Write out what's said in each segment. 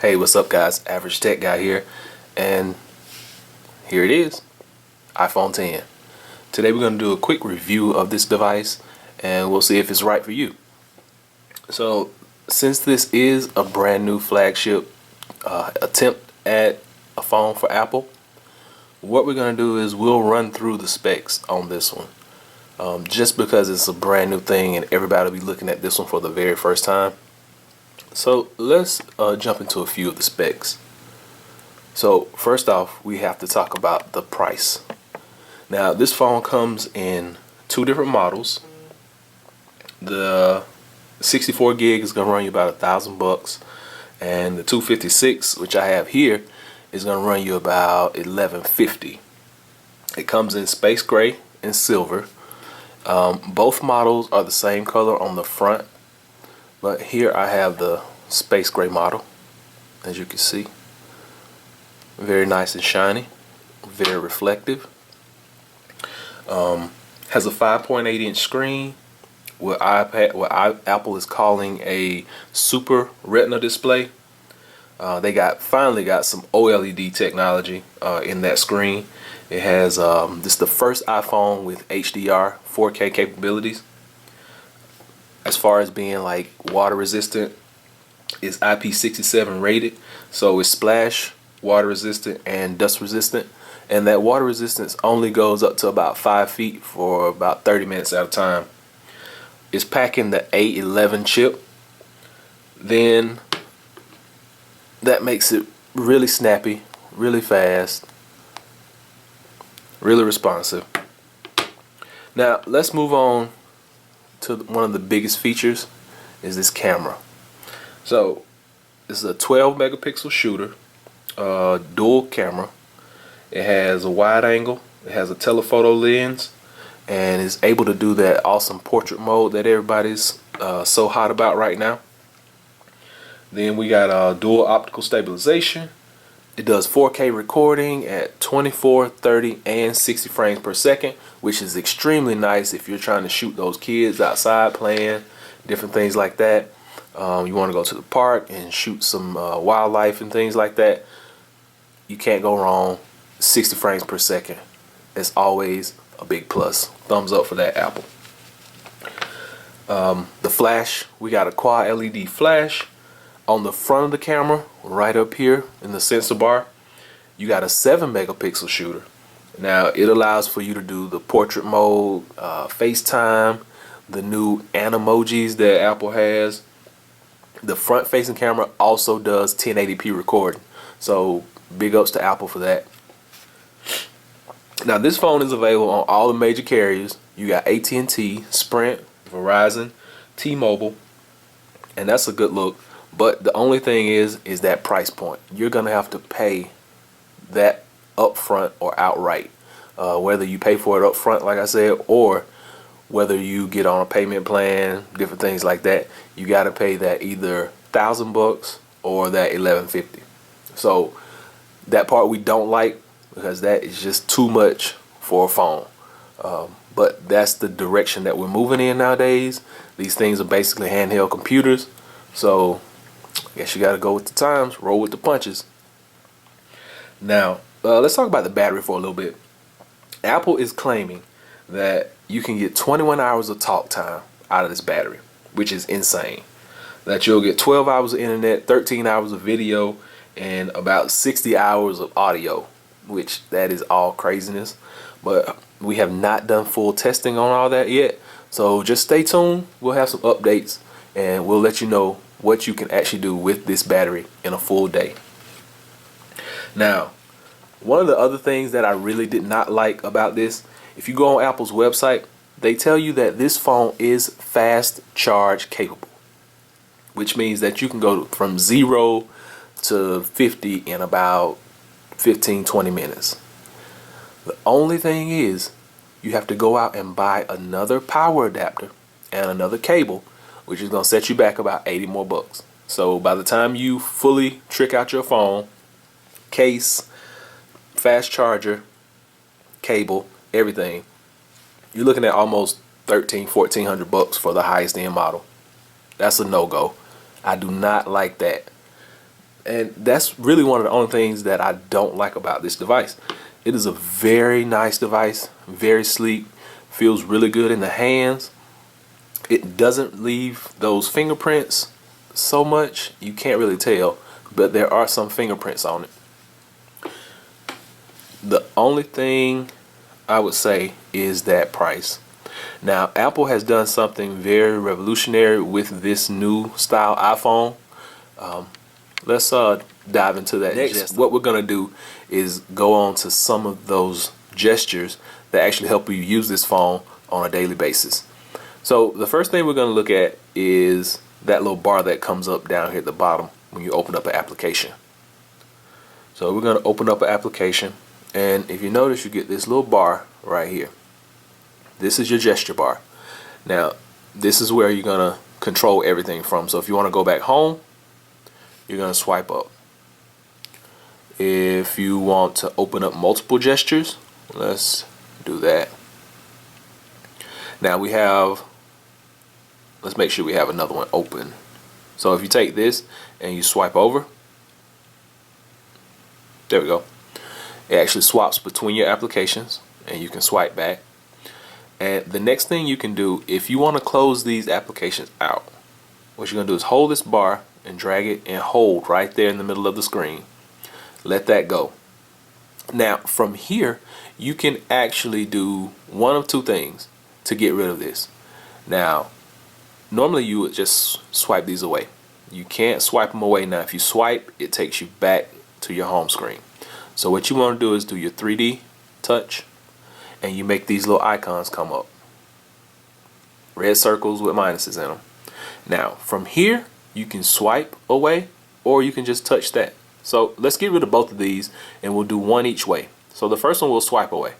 Hey, what's up guys? Average Tech Guy here, and here it is, iPhone 10. Today we're going to do a quick review of this device and we'll see if it's right for you. So since this is a brand new flagship attempt at a phone for Apple, what we're going to do is we'll run through the specs on this one. Just because it's a brand new thing and everybody will be looking at this one for the very first time. So let's jump into a few of the specs. So first off, we have to talk about the price. Now this phone comes in two different models. The 64 gig is going to run you about $1,000, and the 256, which I have here, is going to run you about $1,150. It comes in space gray and silver. Both models are the same color on the front, but here I have the space gray model, as you can see. Very nice and shiny, very reflective. Has a 5.8-inch screen, what Apple is calling a Super Retina display. They finally got some OLED technology in that screen. It has this is the first iPhone with HDR 4K capabilities. As far as being like water resistant, it's IP67 rated, so it's splash, water resistant, and dust resistant. And that water resistance only goes up to about 5 feet for about 30 minutes at a time. It's packing the A11 chip. Then that makes it really snappy, really fast, really responsive. Now let's move on to one of the biggest features, is this camera. So this is a 12 megapixel shooter, dual camera. It has a wide angle, it has a telephoto lens, and is able to do that awesome portrait mode that everybody's so hot about right now. Then we got dual optical stabilization. It does 4K recording at 24, 30, and 60 frames per second, which is extremely nice if you're trying to shoot those kids outside playing, different things like that. You want to go to the park and shoot some wildlife and things like that. You can't go wrong. 60 frames per second. It's always a big plus. Thumbs up for that, Apple. The flash, we got a quad LED flash on the front of the camera, right up here in the sensor bar. You got a 7 megapixel shooter. Now it allows for you to do the portrait mode, FaceTime, the new animojis that Apple has. The front facing camera also does 1080p recording, so big ups to Apple for that. Now this phone is available on all the major carriers. You got AT&T, Sprint, Verizon, T-Mobile, and that's a good look. But the only thing is that price point. You're gonna have to pay that upfront or outright. Whether you pay for it upfront, like I said, or whether you get on a payment plan, different things like that, you gotta pay that either $1,000 or that $1,150. So that part we don't like, because that is just too much for a phone. But that's the direction that we're moving in nowadays. These things are basically handheld computers, so I guess you gotta go with the times, roll with the punches. Now let's talk about the battery for a little bit. Apple is claiming that you can get 21 hours of talk time out of this battery, which is insane. That you'll get 12 hours of internet, 13 hours of video, and about 60 hours of audio, which that is all craziness. But we have not done full testing on all that yet, so just stay tuned. We'll have some updates and we'll let you know what you can actually do with this battery in a full day. Now, one of the other things that I really did not like about this, if you go on Apple's website, they tell you that this phone is fast charge capable, which means that you can go from 0 to 50 in about 15-20 minutes. The only thing is you have to go out and buy another power adapter and another cable, which is going to set you back about 80 more bucks. So by the time you fully trick out your phone, case, fast charger, cable, everything, you're looking at almost $1,300-1,400 for the highest end model. That's a no-go. I do not like that. And that's really one of the only things that I don't like about this device. It is a very nice device, very sleek, feels really good in the hands. It doesn't leave those fingerprints so much, you can't really tell, but there are some fingerprints on it. The only thing I would say is that price. Now, Apple has done something very revolutionary with this new style iPhone. Let's dive into that next. What we're gonna do is go on to some of those gestures that actually help you use this phone on a daily basis. So the first thing we're gonna look at is that little bar that comes up down here at the bottom when you open up an application. So we're gonna open up an application, and if you notice, you get this little bar right here. This is your gesture bar. Now, this is where you're gonna control everything from. So if you want to go back home, you're gonna swipe up. If you want to open up multiple gestures, let's do that. Now let's make sure we have another one open. So if you take this and you swipe over, there we go. It actually swaps between your applications and you can swipe back. And the next thing you can do, if you want to close these applications out, what you're going to do is hold this bar and drag it and hold right there in the middle of the screen. Let that go. Now from here, you can actually do one of two things to get rid of this. Now, normally you would just swipe these away. You can't swipe them away now. If you swipe, it takes you back to your home screen. So what you want to do is do your 3D touch, and you make these little icons come up. Red circles with minuses in them. Now, from here, you can swipe away, or you can just touch that. So let's get rid of both of these, and we'll do one each way. So the first one we'll swipe away.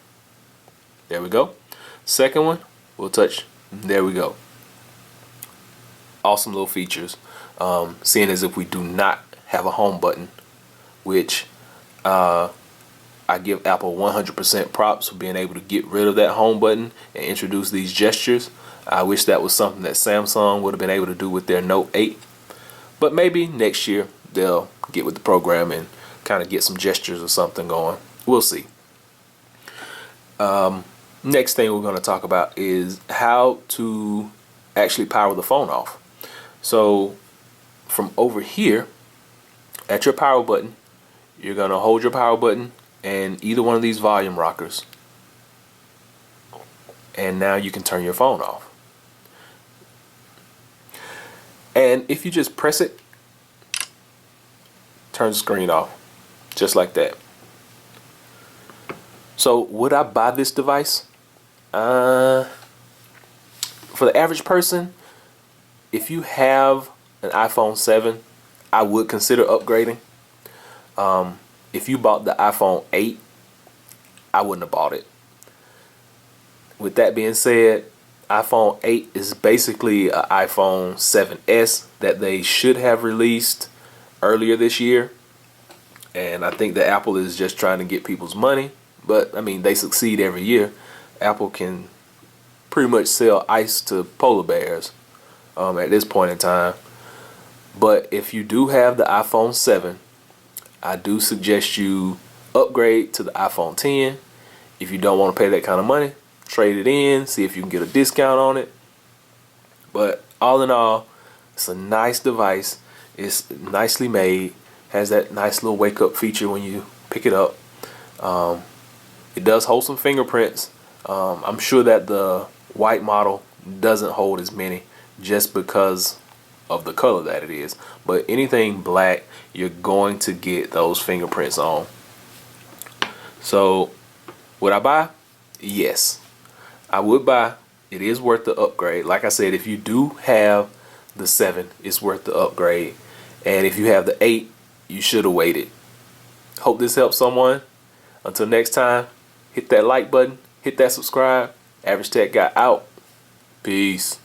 There we go. Second one, we'll touch. There we go. Awesome little features. Seeing as if we do not have a home button, which I give Apple 100% props for being able to get rid of that home button and introduce these gestures. I wish that was something that Samsung would have been able to do with their Note 8. But maybe next year they'll get with the program and kind of get some gestures or something going. We'll see. Next thing we're going to talk about is how to actually power the phone off. So from over here at your power button, you're going to hold your power button and either one of these volume rockers, and now you can turn your phone off. And if you just press it, turn the screen off just like that. So would I buy this device? For the average person, if you have an iPhone 7, I would consider upgrading. If you bought the iPhone 8, I wouldn't have bought it. With that being said, iPhone 8 is basically an iPhone 7s that they should have released earlier this year. And I think that Apple is just trying to get people's money. But, I mean, they succeed every year. Apple can pretty much sell ice to polar bears at this point in time. But if you do have the iPhone 7, I do suggest you upgrade to the iPhone 10. If you don't want to pay that kind of money, trade it in, see if you can get a discount on it. But all in all, it's a nice device. It's nicely made. Has that nice little wake up feature when you pick it up. It does hold some fingerprints. I'm sure that the white model doesn't hold as many just because of the color that it is. But anything black, you're going to get those fingerprints on. So would I buy? Yes, I would buy. It is worth the upgrade. Like I said, if you do have the 7, it's worth the upgrade. And if you have the 8, you should have waited. Hope this helps someone. Until next time, hit that like button, hit that subscribe. Average Tech Guy out. Peace.